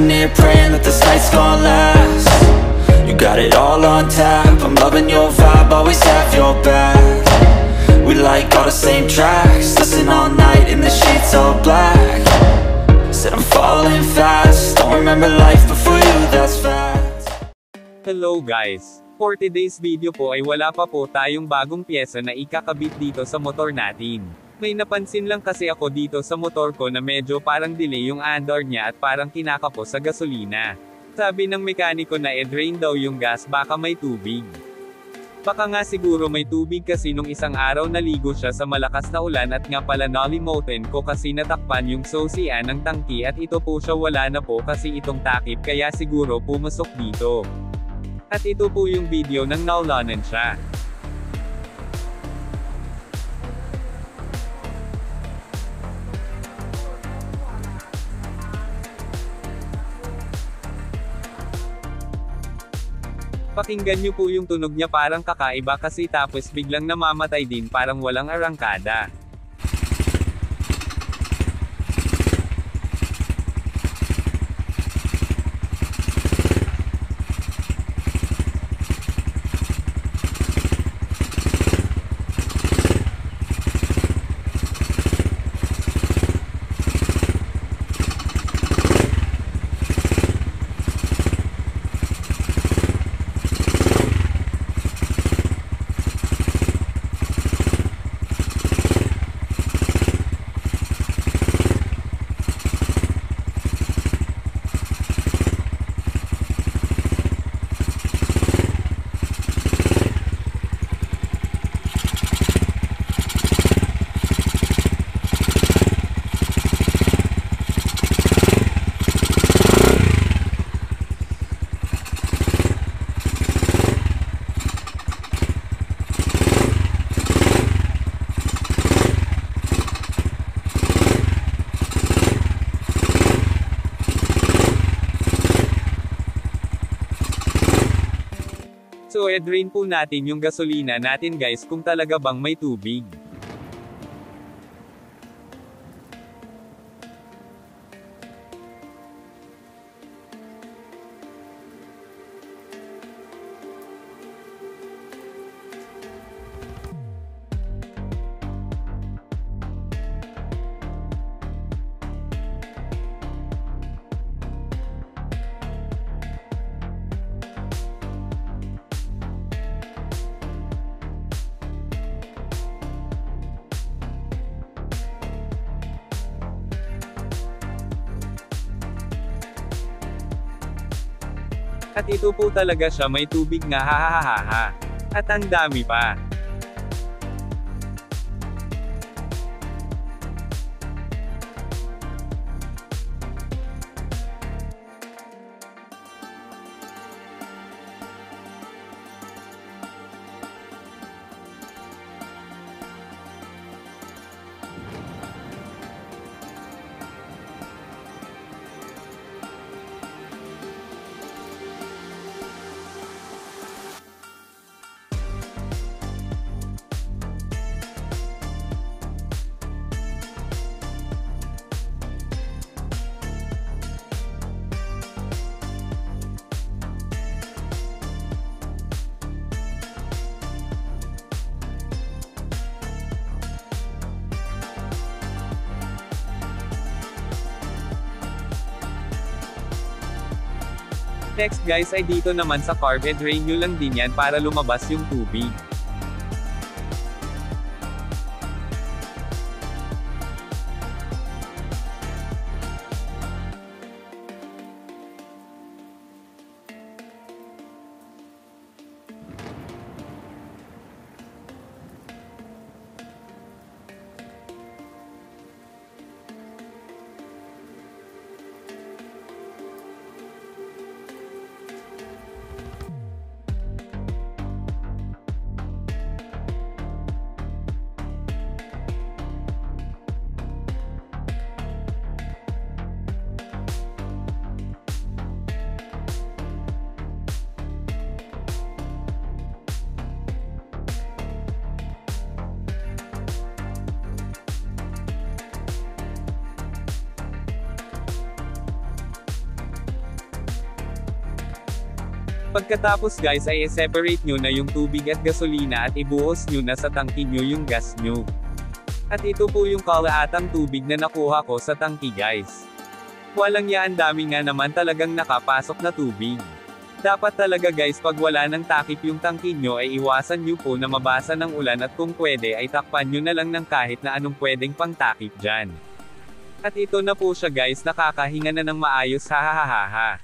sitting here praying that this night's gonna last. You got it all on tap, I'm loving your vibe, always have your back. We like all the same tracks, listen all night in the sheets all black. Said I'm falling fast, don't remember life before you, that's fact. Hello guys! For today's video po ay wala pa po tayong bagong pyesa na ikakabit dito sa motor natin. May napansin lang kasi ako dito sa motor ko na medyo parang delay yung andar niya at parang kinakapos sa gasolina. Sabi ng mekaniko na drain daw yung gas, baka may tubig. Baka nga siguro may tubig kasi nung isang araw naligo siya sa malakas na ulan at nga pala nalimutan ko kasi natakpan yung sosian ng tangki at ito po siya wala na po kasi itong takip kaya siguro pumusok dito. At ito po yung video ng naulanan siya. Pakinggan nyo po yung tunog niya, parang kakaiba kasi tapos biglang namamatay din, parang walang arangkada. So drain po natin yung gasolina natin guys kung talaga bang may tubig. At ito po talaga siya, may tubig nga, hahaha. At ang dami pa. Next guys ay dito naman sa carb, drain nyo lang din yan para lumabas yung tubig. Pagkatapos guys ay i-separate nyo na yung tubig at gasolina at ibuhos nyo na sa tangki nyo yung gas nyo. At ito po yung kalaatang tubig na nakuha ko sa tangki guys. Walang yaan, dami nga naman talagang nakapasok na tubig. Dapat talaga guys pag wala ng takip yung tangki nyo ay iwasan nyo po na mabasa ng ulan at kung pwede ay takpan nyo na lang ng kahit na anong pwedeng pang takip dyan. At ito na po siya guys, nakakahinga na ng maayos, hahaha.